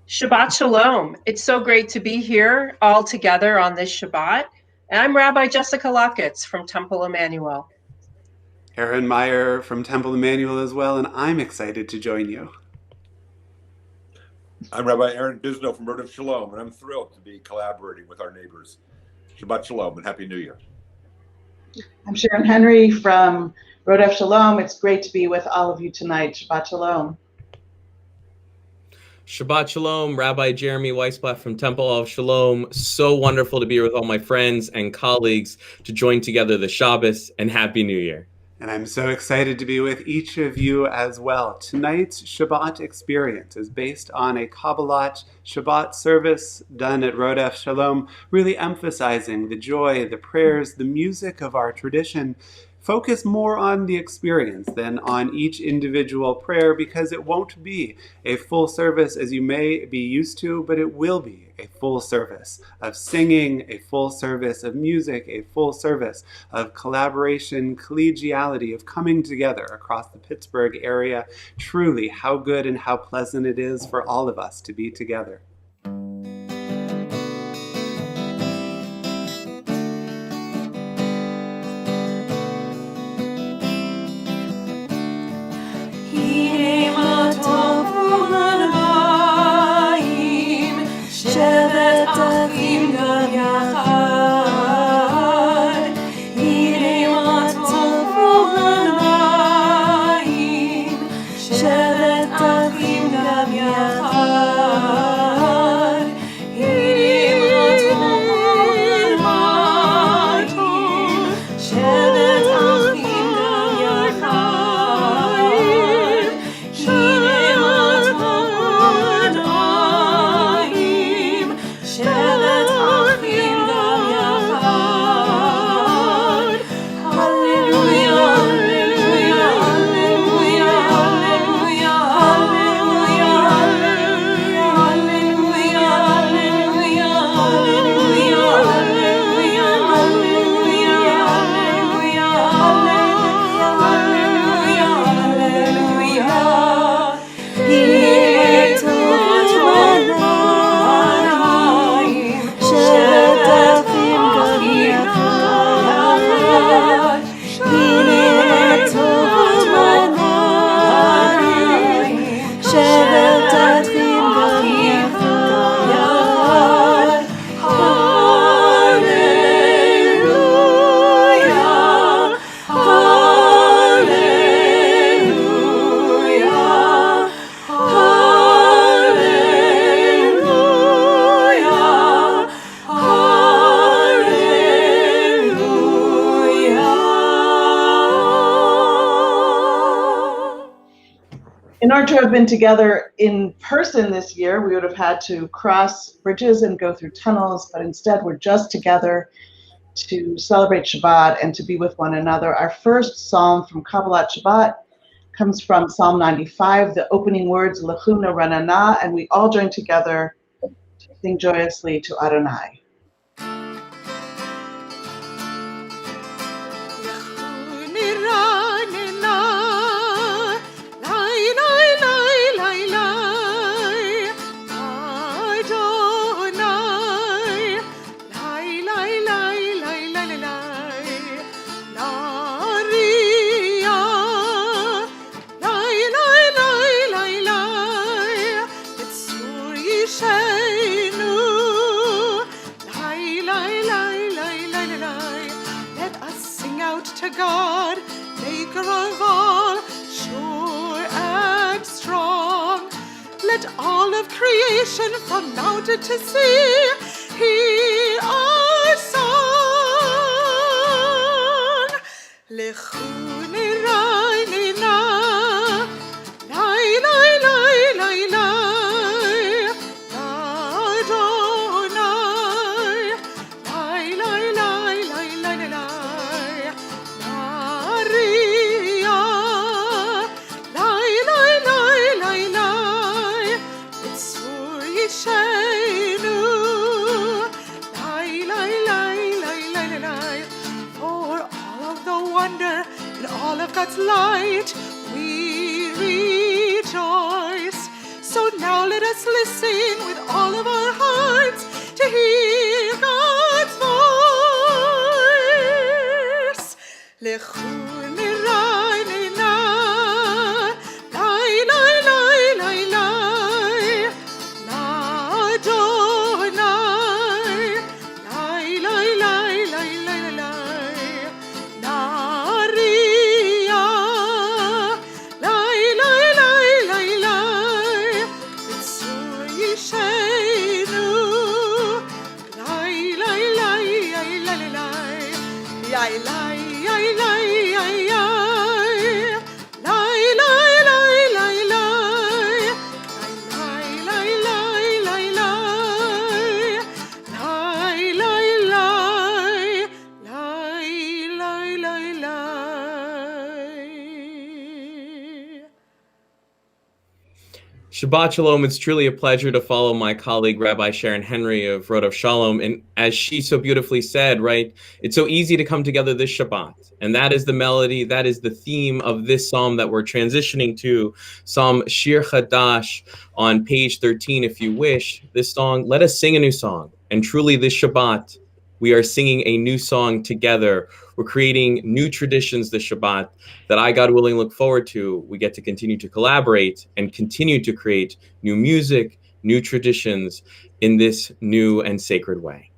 Shabbat Shalom. It's so great to be here all together on this Shabbat. And I'm Rabbi Jessica Locketz from Temple Emanuel. Aaron Meyer from Temple Emanuel as well, and I'm excited to join you. I'm Rabbi Aaron Bisno from Rodef Shalom, and I'm thrilled to be collaborating with our neighbors. Shabbat Shalom and Happy New Year. I'm Sharyn Henry from Rodef Shalom. It's great to be with all of you tonight. Shabbat Shalom. Shabbat Shalom, Rabbi Jeremy Weisblatt from Temple of Shalom. So wonderful to be here with all my friends and colleagues to join together the Shabbos, and Happy New Year. And I'm so excited to be with each of you as well. Tonight's Shabbat experience is based on a Kabbalat Shabbat service done at Rodef Shalom, really emphasizing the joy, the prayers, the music of our tradition. Focus more on the experience than on each individual prayer, because it won't be a full service as you may be used to, but it will be a full service of singing, a full service of music, a full service of collaboration, collegiality, of coming together across the Pittsburgh area. Truly, how good and how pleasant it is for all of us to be together. In order to have been together in person this year, we would have had to cross bridges and go through tunnels, but instead we're just together to celebrate Shabbat and to be with one another. Our first psalm from Kabbalat Shabbat comes from Psalm 95, the opening words, Lechuna Ranana, and we all join together to sing joyously to Adonai. God, maker of all, sure and strong. Let all of creation from mountain to sea hear our song. Lechuni rainina, lai lai lai lai lai, Adonai, lai lai lai lai lai lai. All of God's light, we rejoice. So now let us listen with all of our hearts to hear God's voice. Lechu lerai leina, lai lai lai lai lai, la Adonai, lai lai lai lai lai lai, la Ria, lai lai lai lai lai, Mitzur Yishenu, lai lai lai lai lai lai, lai lai. Shabbat Shalom. It's truly a pleasure to follow my colleague, Rabbi Sharyn Henry of Rodef Shalom. And as she so beautifully said, right, it's so easy to come together this Shabbat. And that is the melody, that is the theme of this psalm that we're transitioning to, Psalm Shir Chadash on page 13, if you wish. This song, let us sing a new song. And truly this Shabbat, we are singing a new song together. We're creating new traditions this Shabbat that I, God willing, look forward to. We get to continue to collaborate and continue to create new music, new traditions in this new and sacred way.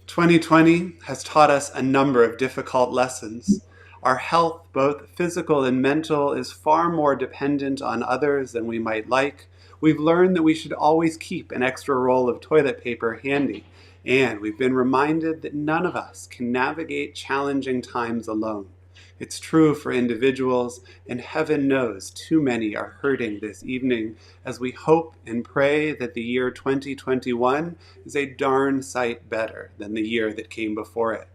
"2020 has taught us a number of difficult lessons. Our health, both physical and mental, is far more dependent on others than we might like. We've learned that we should always keep an extra roll of toilet paper handy, and we've been reminded that none of us can navigate challenging times alone. It's true for individuals, and heaven knows too many are hurting this evening as we hope and pray that the year 2021 is a darn sight better than the year that came before it.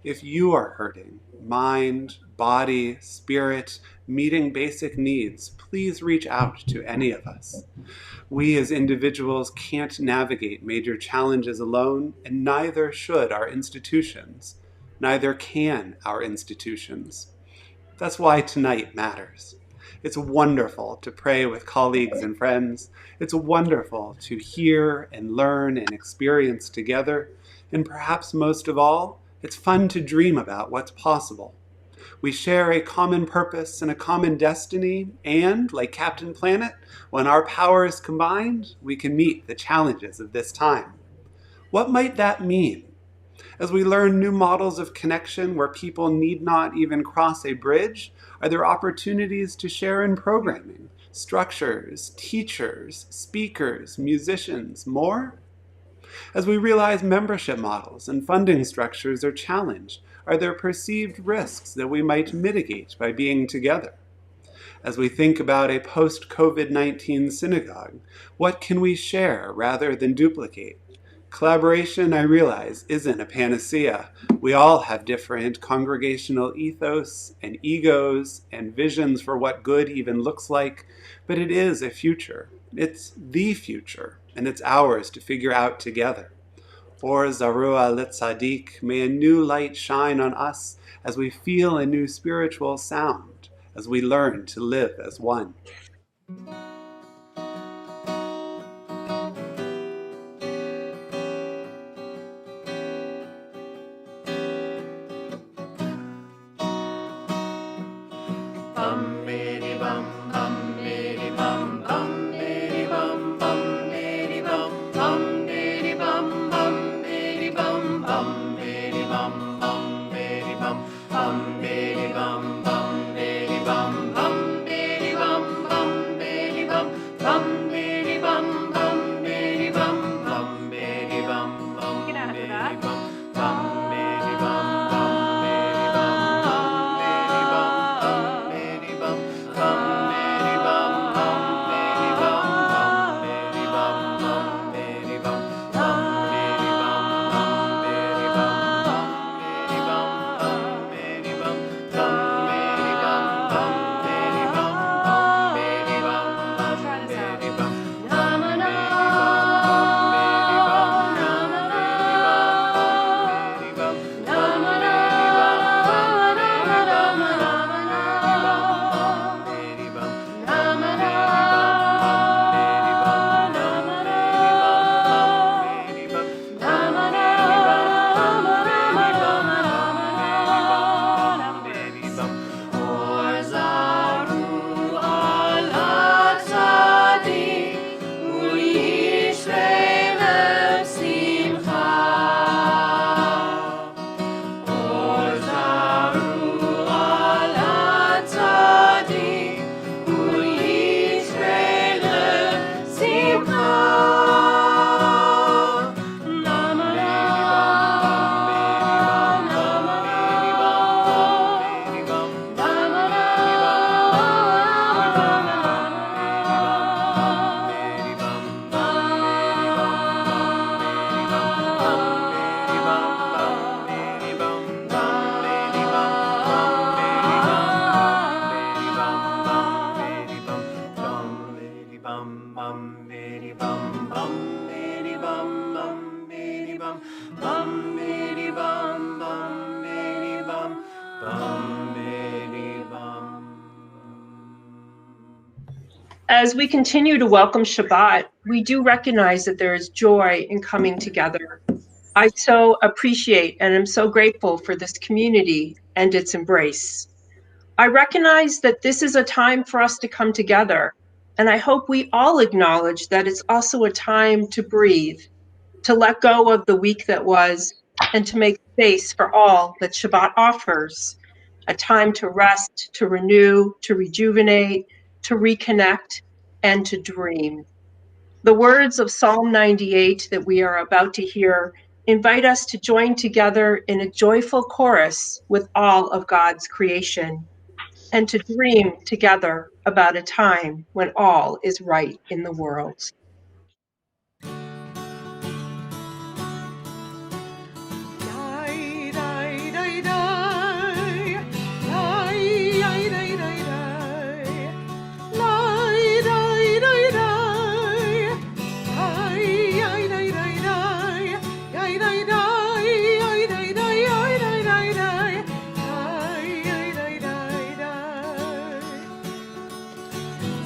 If you are hurting, mind, body, spirit, meeting basic needs, please reach out to any of us. We as individuals can't navigate major challenges alone, and neither should our institutions. Neither can our institutions. That's why tonight matters. It's wonderful to pray with colleagues and friends. It's wonderful to hear and learn and experience together. And perhaps most of all, it's fun to dream about what's possible. We share a common purpose and a common destiny, and, like Captain Planet, when our powers combined, we can meet the challenges of this time. What might that mean? As we learn new models of connection where people need not even cross a bridge, are there opportunities to share in programming, structures, teachers, speakers, musicians, more? As we realize membership models and funding structures are challenged, are there perceived risks that we might mitigate by being together? As we think about a post-COVID-19 synagogue, what can we share rather than duplicate? Collaboration, I realize, isn't a panacea. We all have different congregational ethos and egos and visions for what good even looks like, but it is a future. It's the future, and it's ours to figure out together. Or Zarua Litzadik, may a new light shine on us as we feel a new spiritual sound, as we learn to live as one. As we continue to welcome Shabbat, we do recognize that there is joy in coming together. I so appreciate and am so grateful for this community and its embrace. I recognize that this is a time for us to come together, and I hope we all acknowledge that it's also a time to breathe, to let go of the week that was, and to make space for all that Shabbat offers, a time to rest, to renew, to rejuvenate, to reconnect, and to dream. The words of Psalm 98 that we are about to hear invite us to join together in a joyful chorus with all of God's creation, and to dream together about a time when all is right in the world.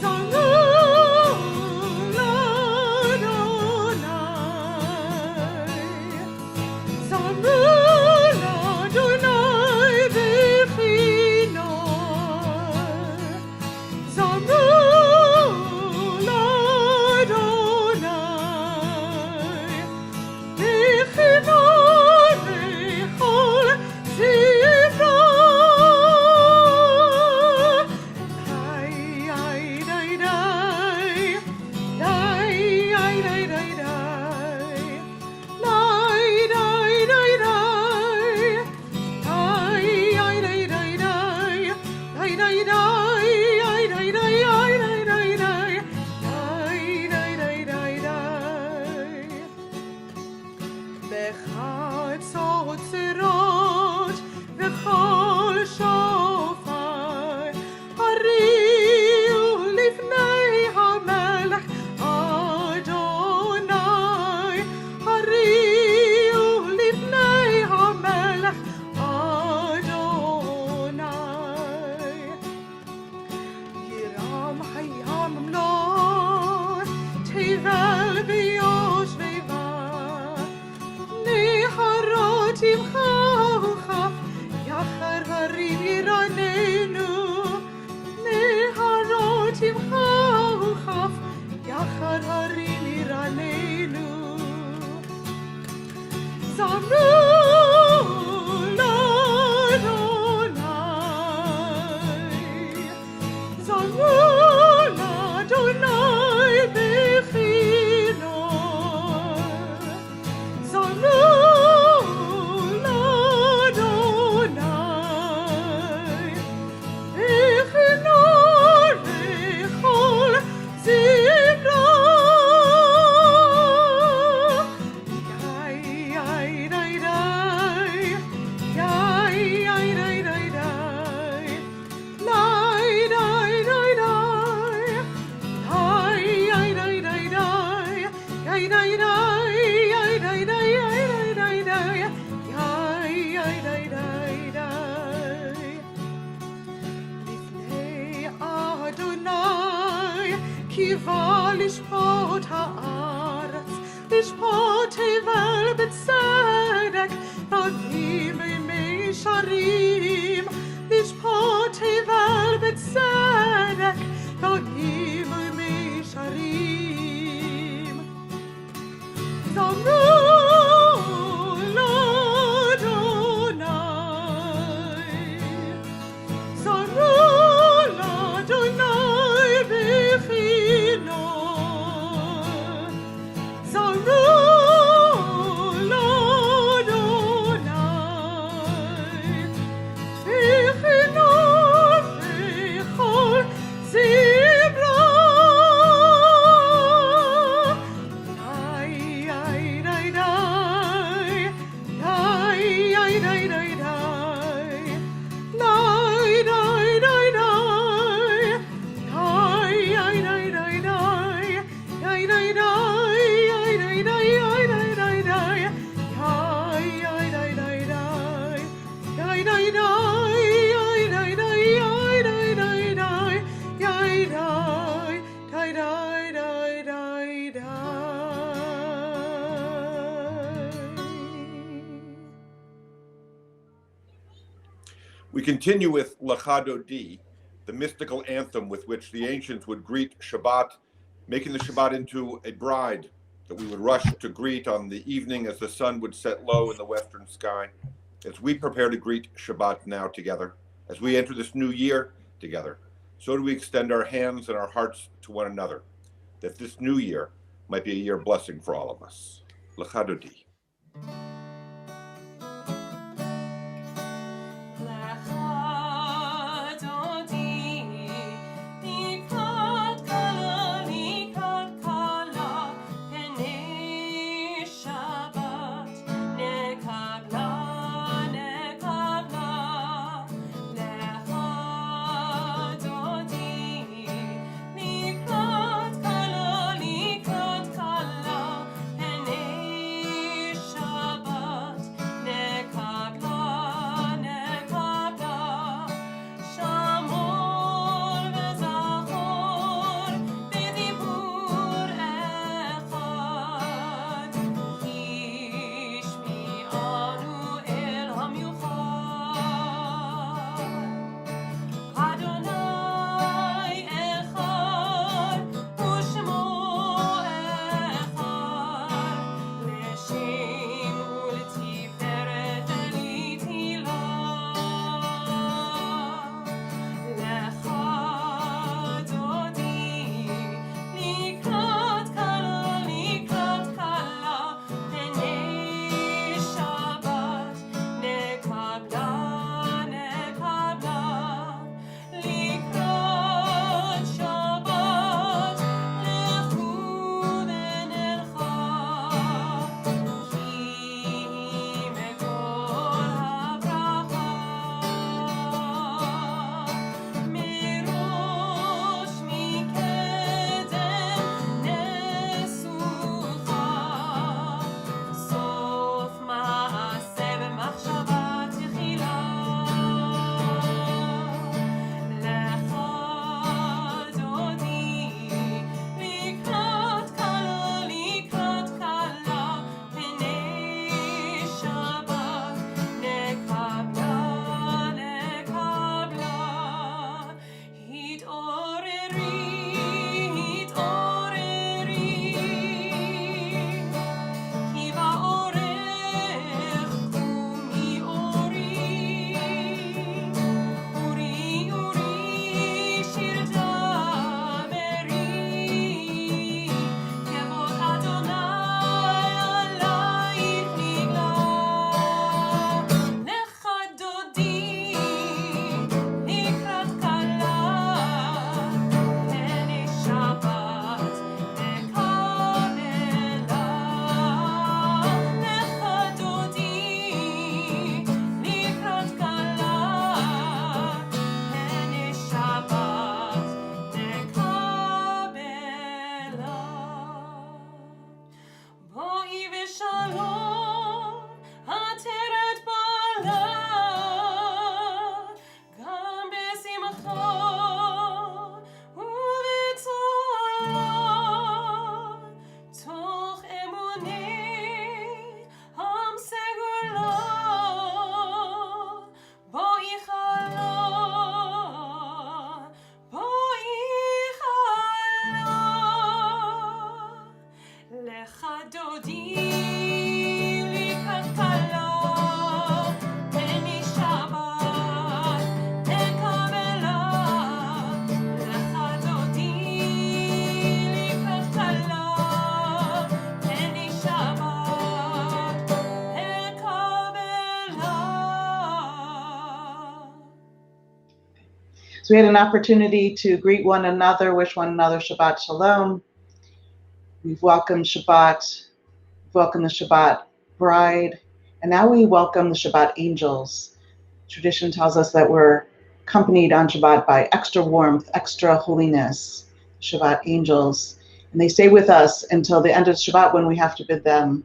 Song קיווה לשפוט הארץ, לשפוט תבל בצדק, בנים בימי שרים, לשפוט תבל בצדק, בנים בימי שרים. זמרו We continue with Lachadodi, the mystical anthem with which the ancients would greet Shabbat, making the Shabbat into a bride that we would rush to greet on the evening as the sun would set low in the western sky. As we prepare to greet Shabbat now together, as we enter this new year together, so do we extend our hands and our hearts to one another, that this new year might be a year of blessing for all of us. Lachadodi. Shabbat. So we had an opportunity to greet one another, wish one another Shabbat Shalom. We've welcomed Shabbat, welcomed the Shabbat bride, and now we welcome the Shabbat angels. Tradition tells us that we're accompanied on Shabbat by extra warmth, extra holiness, Shabbat angels. And they stay with us until the end of Shabbat when we have to bid them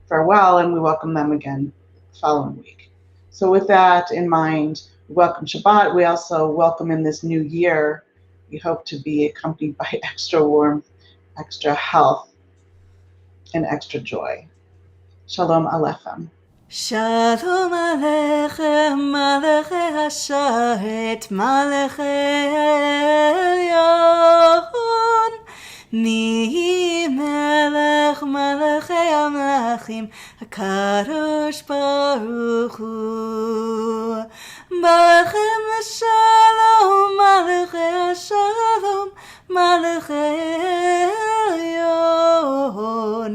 farewell, and we welcome them again the following week. So with that in mind, we welcome Shabbat. We also welcome in this new year. We hope to be accompanied by extra warmth, extra health, and extra joy. Shalom Aleichem. Shalom Aleichem, Malachei Hasharet, Malachei Elyon. Mi Melech, Malachei Amlachim, HaKadosh Baruch Hu. Balchem Shalom, Malachei Shalom, Malachei Elyon.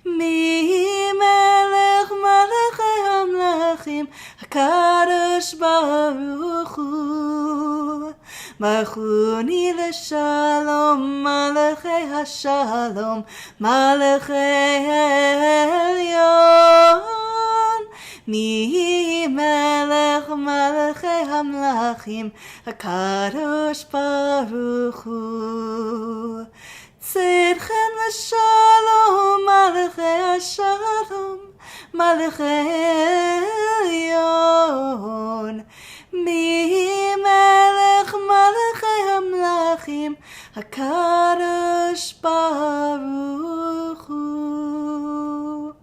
Mi Melech Malachei Hamlachim, HaKadosh Baruch Hu. Malchuni l'shalom, Malachei Hashalom, Malachei Elyon. Mi Melech Malachei Hamlachim, HaKadosh Baruch Hu. Tzidchem l'shalom, Malachei Hashalom, Malachei Elyon. Mi Melech Malachei Hamlachim, HaKadosh Baruch Hu.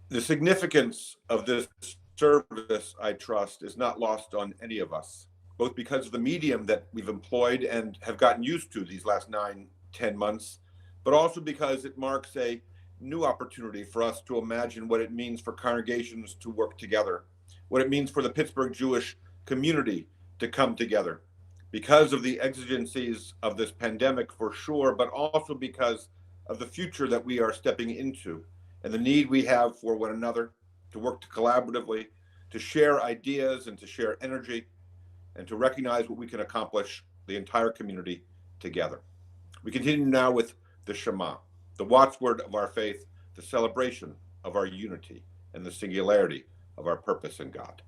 The significance of this service, I trust, is not lost on any of us, both because of the medium that we've employed and have gotten used to these last 9-10 months, but also because it marks a new opportunity for us to imagine what it means for congregations to work together, what it means for the Pittsburgh Jewish community to come together, because of the exigencies of this pandemic for sure, but also because of the future that we are stepping into and the need we have for one another to work collaboratively, to share ideas and to share energy, and to recognize what we can accomplish, the entire community together. We continue now with the Shema, the watchword of our faith, the celebration of our unity, and the singularity of our purpose in God.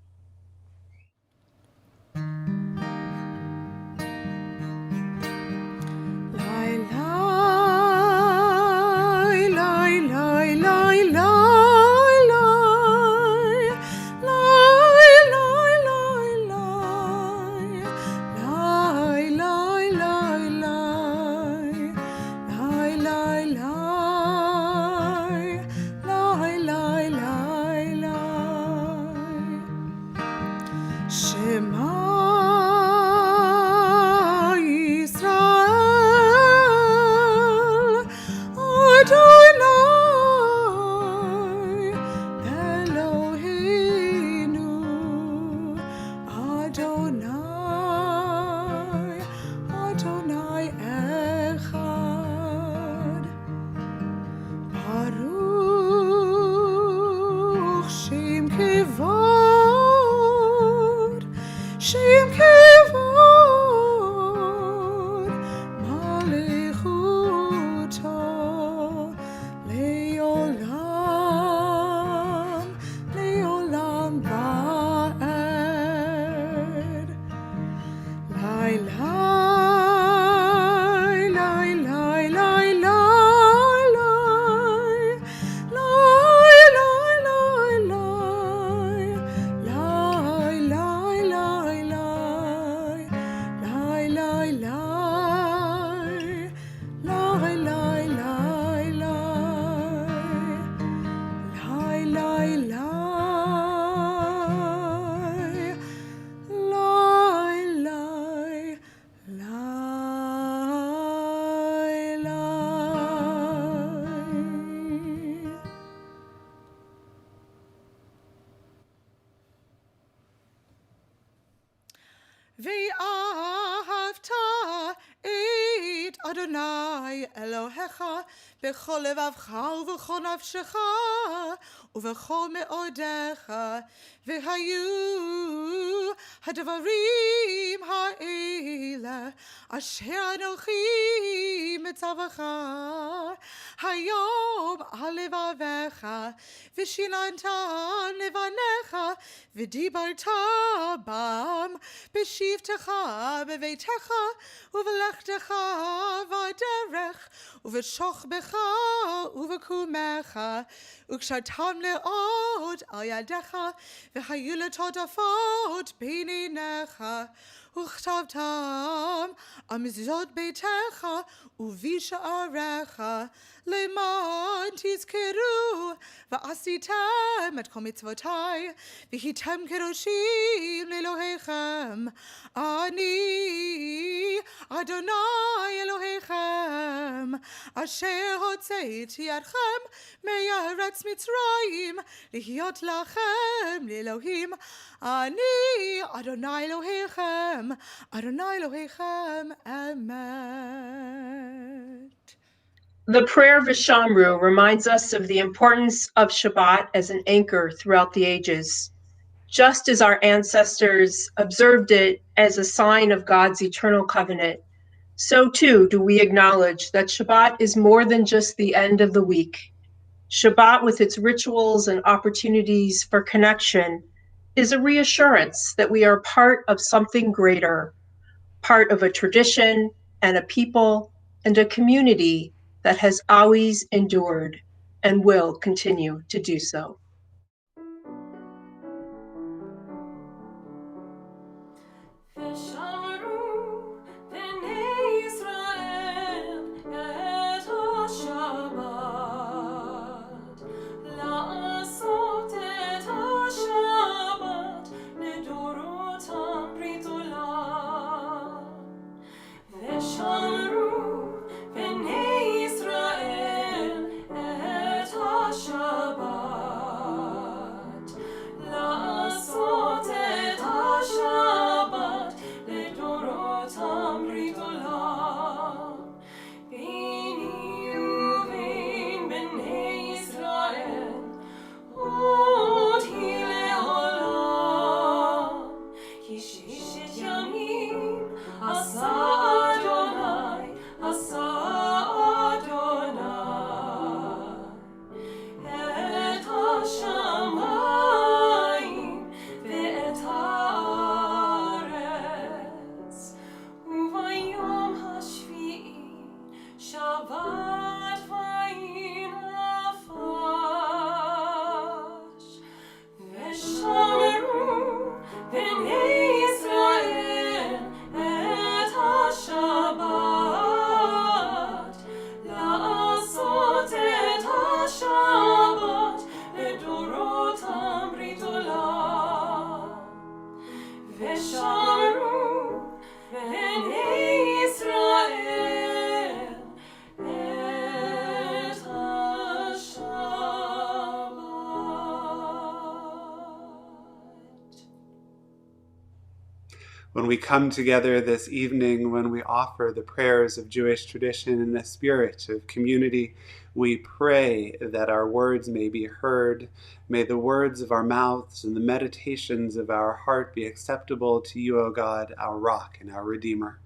Adonai Elohecha b'chol levavcha ובכל נפשך ובכל מאודיך והיו הדברים האלה אשר אנוכי מצווך היום על לבביך ושילנת לבניך ודיברת בם בשבתך בביתך ובלכתך בדרך ובשוכבך ובקומך וקשרתם מאוד על ידיך והיו לטוטפות בין עיניך וכתבתם על מזוזות ביתך ובשעריך למען תזכרו ועשיתם את כל מצוותי והייתם קדושים לאלוהיכם אני אדוני אלוהיכם אשר הוצאתי אתכם מארץ מצרים להיות לכם לאלוהים אני אדוני אלוהיכם אמת. The prayer of Shamru reminds us of the importance of Shabbat as an anchor throughout the ages. Just as our ancestors observed it as a sign of God's eternal covenant, so too do we acknowledge that Shabbat is more than just the end of the week. Shabbat, with its rituals and opportunities for connection, is a reassurance that we are part of something greater, part of a tradition and a people and a community that has always endured and will continue to do so. When we come together this evening, when we offer the prayers of Jewish tradition in the spirit of community, we pray that our words may be heard. May the words of our mouths and the meditations of our heart be acceptable to you, O God, our rock and our Redeemer.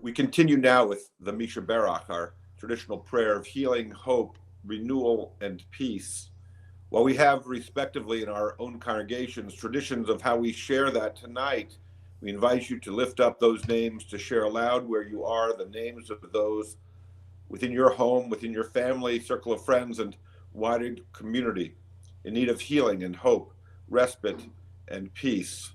We continue now with the Misha Berach, our traditional prayer of healing, hope, renewal, and peace. While we have, respectively, in our own congregations, traditions of how we share that tonight, we invite you to lift up those names, to share aloud where you are, the names of those within your home, within your family, circle of friends, and wider community in need of healing and hope, respite, and peace.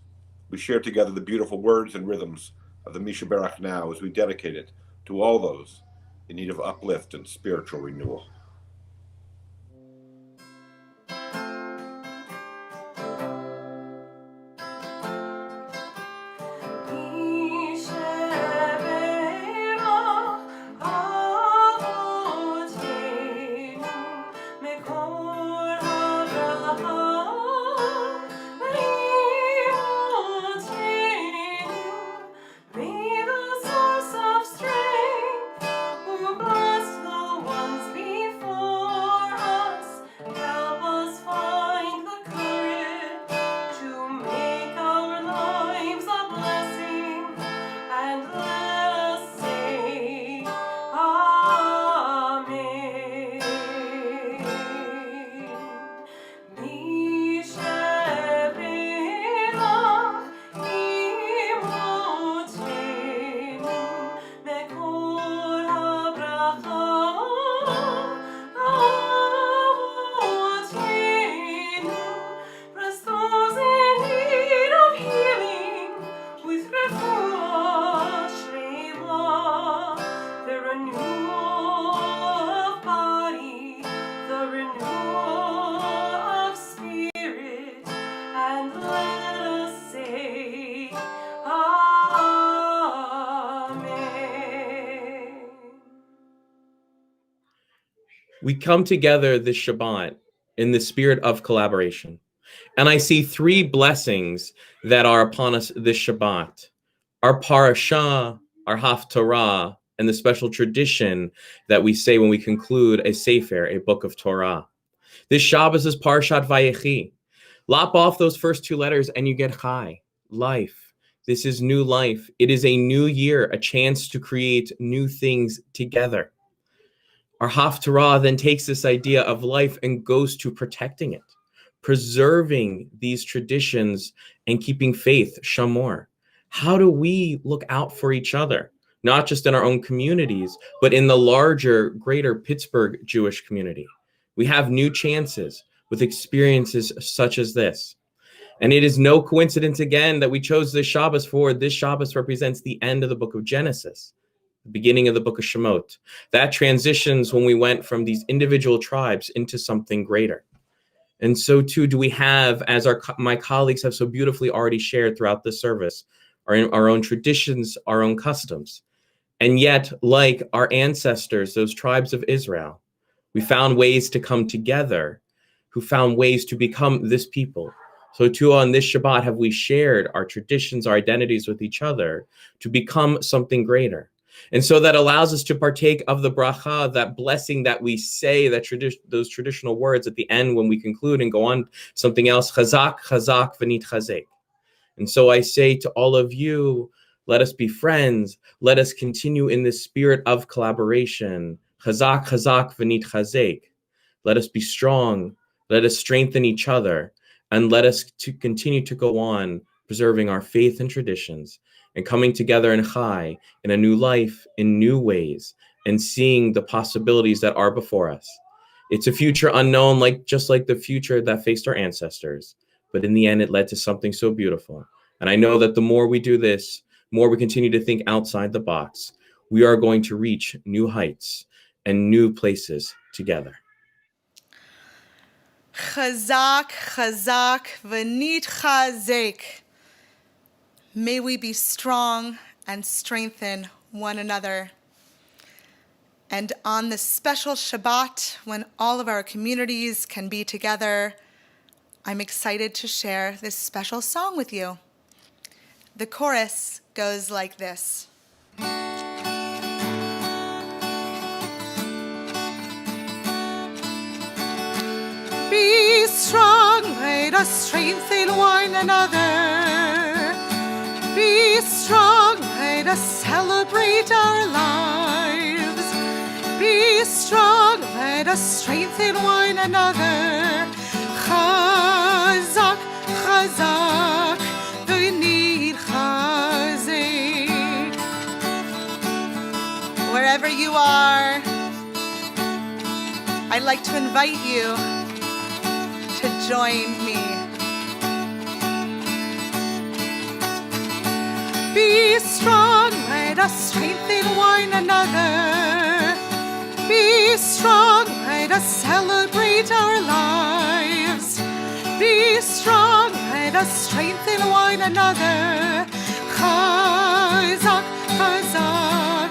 We share together the beautiful words and rhythms of the Misha Berach now as we dedicate it to all those in need of uplift and spiritual renewal. We come together this Shabbat in the spirit of collaboration. And I see three blessings that are upon us this Shabbat. Our parasha, our haftarah, and the special tradition that we say when we conclude a sefer, a book of Torah. This Shabbos is Parshat Vayechi. Lop off those first two letters and you get chai, life. This is new life. It is a new year, a chance to create new things together. Our haftarah then takes this idea of life and goes to protecting it, preserving these traditions and keeping faith, shamor. How do we look out for each other, not just in our own communities, but in the larger, greater Pittsburgh Jewish community? We have new chances with experiences such as this. And it is no coincidence, again, that we chose this Shabbos for. This Shabbos represents the end of the book of Genesis. the beginning of the book of Shemot. That transitions when we went from these individual tribes into something greater. And so too do we have, as my colleagues have so beautifully already shared throughout the service, our own traditions, our own customs. And yet, like our ancestors, those tribes of Israel, we found ways to come together, who found ways to become this people. So too on this Shabbat have we shared our traditions, our identities with each other to become something greater. And so that allows us to partake of the bracha, that blessing that we say, that those traditional words at the end when we conclude and go on something else, chazak, chazak, v'nit chazek. And so I say to all of you, let us be friends. Let us continue in this spirit of collaboration. Chazak, chazak, v'nit chazek. Let us be strong. Let us strengthen each other. And let us to continue to go on preserving our faith and traditions and coming together in Chai, in a new life, in new ways, and seeing the possibilities that are before us. It's a future unknown, just like the future that faced our ancestors. But in the end, it led to something so beautiful. And I know that the more we do this, more we continue to think outside the box, we are going to reach new heights and new places together. Chazak, chazak, v'nit chazek. May we be strong and strengthen one another. And on this special Shabbat, when all of our communities can be together, I'm excited to share this special song with you. The chorus goes like this. Be strong, let us strengthen one another. Be strong, let us celebrate our lives. Be strong, let us strengthen one another. Chazak, chazak, v'nit chazek. Wherever you are, I'd like to invite you to join me. Be strong, let us strengthen one another. Be strong, let us celebrate our lives. Be strong, let us strengthen one another. Chazak, chazak,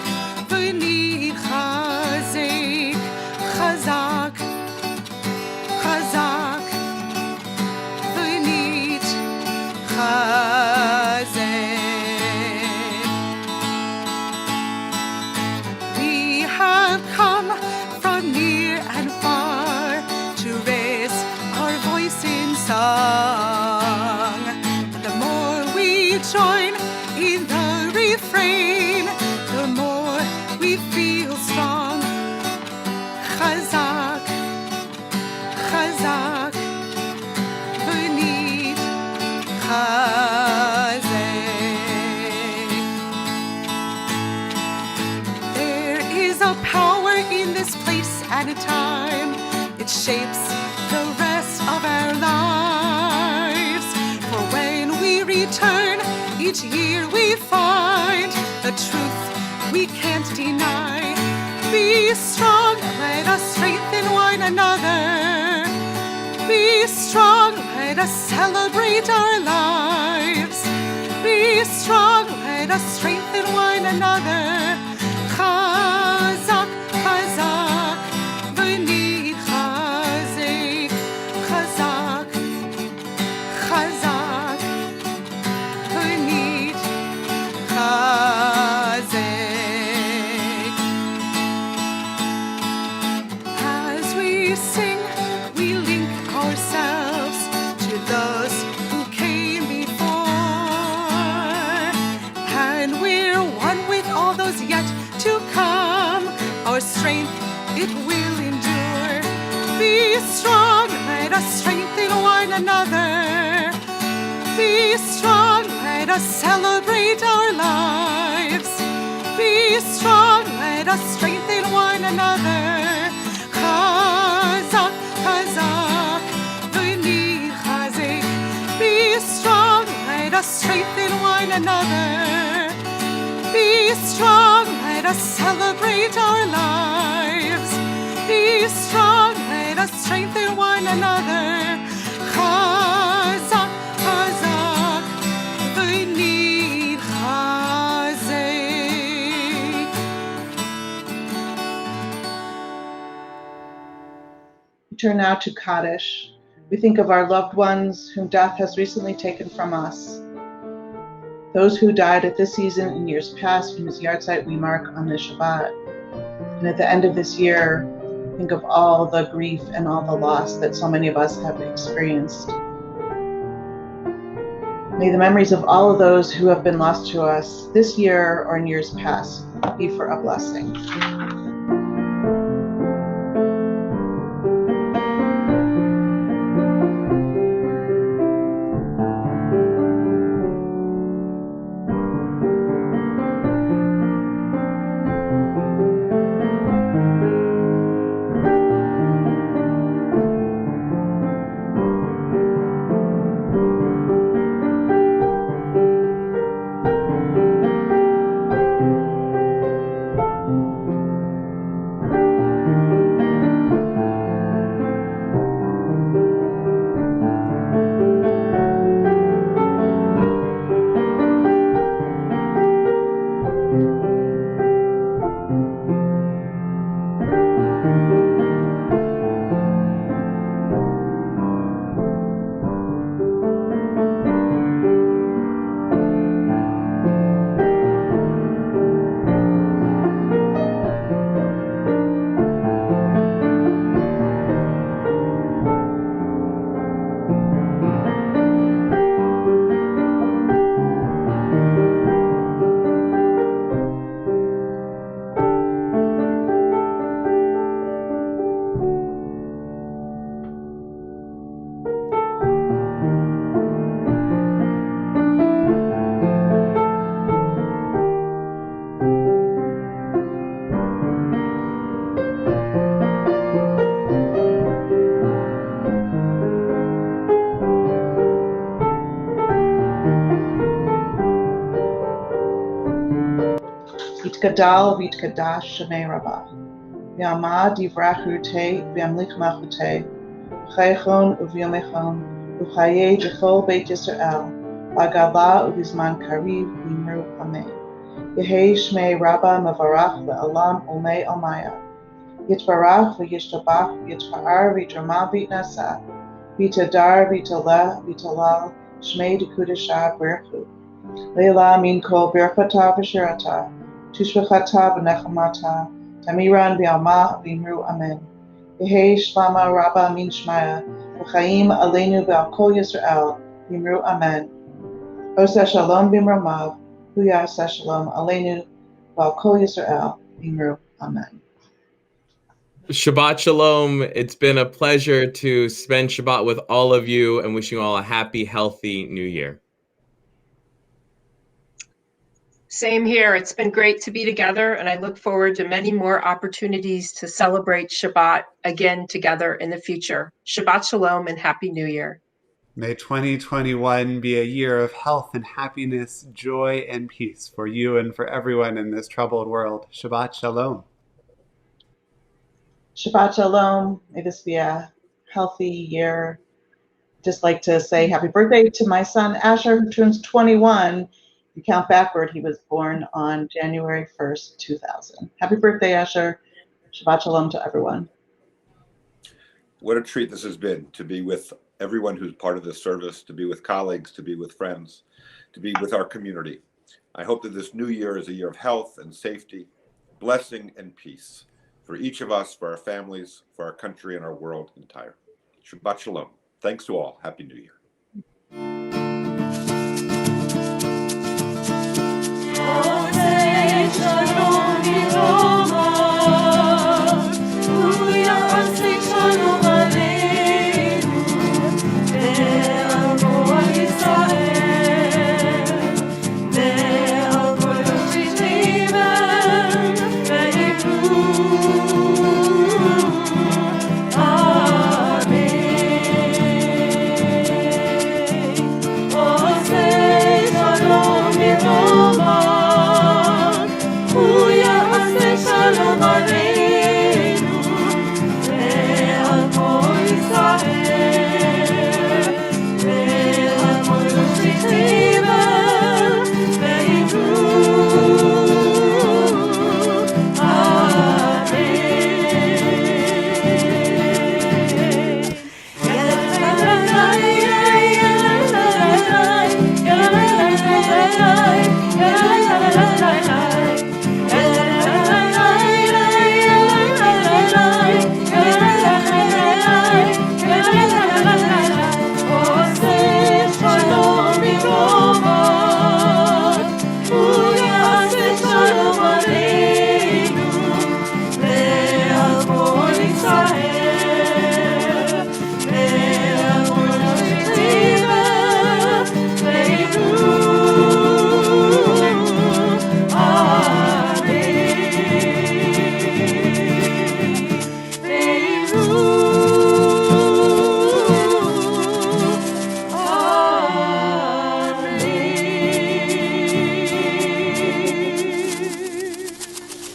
v'nit chazek. Chazak, chazak, v'nit chazek. We have come from near and far to raise our voice in song. The more we join in the refrain, the more we feel strong. Chazak, chazak, v'nit chazek. There is a power in this place and a time. It shapes the rest of our lives. For when we return, each year we find the truth we can't deny. Be strong, let us strengthen one another. Be strong, let us celebrate our lives. Be strong, let us strengthen one another. Chazak, chazak, v'nit chazek. Chazak, chazak, v'nit chazek. As we sing, we link ourselves to those who came before. And we're one with all those yet to come. Our strength, it will endure. Be strong, let us strengthen one another. Be strong, let us celebrate our lives. Be strong, let us strengthen one another. Chazak, chazak, v'nit chazek. Be strong, let us strengthen one another. Be strong, let let us celebrate our lives. Be strong, let us strengthen one another. Chazak, chazak, v'nid chazek. We turn now to Kaddish. We think of our loved ones whom death has recently taken from us. Those who died at this season in years past, whose yahrzeit we mark on this Shabbat. And at the end of this year, think of all the grief and all the loss that so many of us have experienced. May the memories of all of those who have been lost to us this year or in years past be for a blessing. Gadal v'yitkadash Shemei Rabbah. V'yamad yivrachu te v'yamlich malchute. V'chayechon u'v'yomechon u'chayei b'chol Beit Yisrael. V'agala u'v'zman kariv v'imru ameh. Yehei Shmei Rabbah mevarach le'olam umei almaya. Yitbarach v'yishtabach v'yitfa'ar v'yitramah v'yitnasa. V'yitadar v'yitaleh v'yitalal Shmei dekudashah berchu. Leila min kol berchata v'shirata. Tushvachata v'nechamata, Tamiran v'alma v'imru amen. Yehei shlama rabba min shmaya, v'chaim aleinu v'al kol Yisrael, v'imru amen. Oseh shalom b'imramav, huyaseh shalom aleinu v'al kol Yisrael, v'imru amen. Shabbat Shalom. It's been a pleasure to spend Shabbat with all of you and wishing you all a happy, healthy New Year. Same here. It's been great to be together, and I look forward to many more opportunities to celebrate Shabbat again together in the future. Shabbat Shalom and Happy New Year. May 2021 be a year of health and happiness, joy and peace for you and for everyone in this troubled world. Shabbat Shalom. Shabbat Shalom. May this be a healthy year. Just like to say happy birthday to my son Asher, who turns 21. If you count backward, he was born on January 1st, 2000. Happy birthday, Asher. Shabbat Shalom to everyone. What a treat this has been to be with everyone who's part of this service, to be with colleagues, to be with friends, to be with our community. I hope that this new year is a year of health and safety, blessing and peace for each of us, for our families, for our country and our world entire. Shabbat Shalom. Thanks to all. Happy New Year.